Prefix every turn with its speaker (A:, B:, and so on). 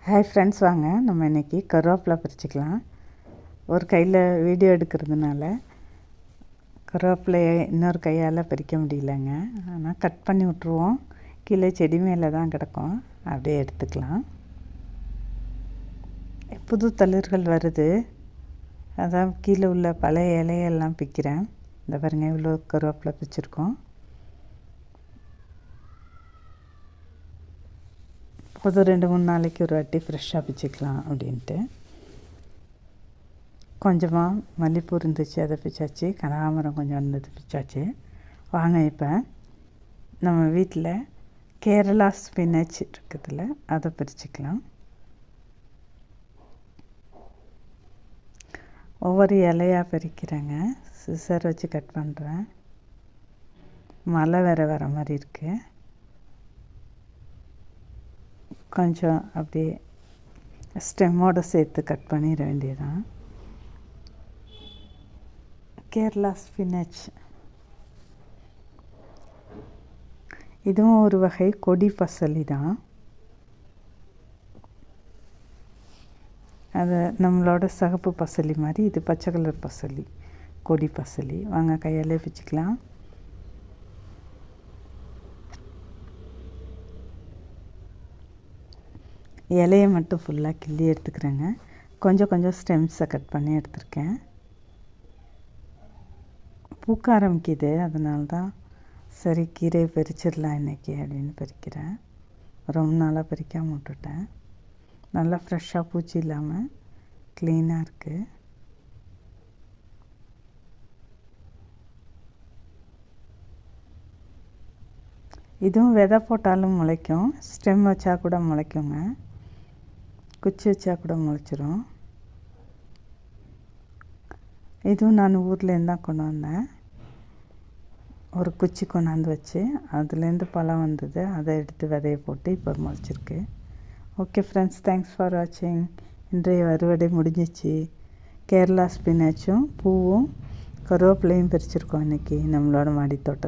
A: Hi friends, வாங்க நம்ம இன்றைக்கி கருவேப்பிலை பறிச்சிக்கலாம். ஒரு கையில் வீடியோ எடுக்கிறதுனால கருவேப்பிலையை இன்னொரு கையால் பறிக்க முடியலங்க. ஆனால் கட் பண்ணி விட்ருவோம். கீழே செடி மேலே தான் கிடக்கும், அப்படியே எடுத்துக்கலாம். புது தளிர்கள் வருது, அதான் கீழே உள்ள பழைய இலையெல்லாம் பிக்கிறேன். இந்த பாருங்கள், இவ்வளோ கருவேப்பிலை பிச்சிருக்கோம். ஒரு 2-3 நாளைக்கு ஒரு வாட்டி ஃப்ரெஷ்ஷாக பிச்சுக்கலாம் அப்படின்ட்டு. கொஞ்சமாக மல்லிப்பூ இருந்துச்சு, அதை பிச்சாச்சு. கனகாமரம் கொஞ்சம் இருந்தது, பிச்சாச்சு. வாங்க இப்போ நம்ம வீட்டில் கேரளா ஸ்பினச் இருக்குதுல்ல, அதை பறிச்சிக்கலாம். ஒவ்வொரு இலையாக பறிக்கிறேங்க. சிசர் வச்சு கட் பண்ணுறேன். மழை வேறு வர மாதிரி இருக்குது. கொஞ்சம் அப்படியே ஸ்டெம்மோடு சேர்த்து கட் பண்ணிட வேண்டியதான். கேரளா ஸ்பினச் இதுவும் ஒரு வகை கொடி பசலி தான். அது நம்மளோட சகப்பு பசலி மாதிரி, இது பச்சை கலர் பசலி, கொடி பசலி. வாங்க கையாலே பிச்சுக்கலாம். இலையை மட்டும் ஃபுல்லாக கிள்ளி எடுத்துக்கிறேங்க. கொஞ்சம் கொஞ்சம் ஸ்டெம்ஸை கட் பண்ணி எடுத்துருக்கேன். பூக்க ஆரம்பிக்குது, அதனால தான் சரி கீரையை பறிச்சிடலாம் இன்றைக்கி அப்படின்னு பறிக்கிறேன். ரொம்ப நாளாக பறிக்காமல் விட்டுட்டேன். நல்லா ஃப்ரெஷ்ஷாக பூச்சி இல்லாமல் க்ளீனாக இருக்குது. இதுவும் விதை போட்டாலும் முளைக்கும், ஸ்டெம் வச்சா கூட முளைக்குங்க, குச்சி வச்சா கூட முளைச்சிரும். இதுவும் நான் ஊர்லேருந்து தான் கொண்டு வந்தேன். ஒரு குச்சி கொண்டாந்து வச்சு அதுலேருந்து பழம் வந்தது, அதை எடுத்து விதையை போட்டு இப்போ முளைச்சிருக்கு. ஓகே ஃப்ரெண்ட்ஸ், தேங்க்ஸ் ஃபார் வாட்சிங். இன்றைய அறுவடை முடிஞ்சிச்சு. கேரளா ஸ்பினச்சும் பூவும் கருவேப்பிலையும் பறிச்சிருக்கோம் இன்றைக்கி நம்மளோட மாடி தோட்டத்தில்.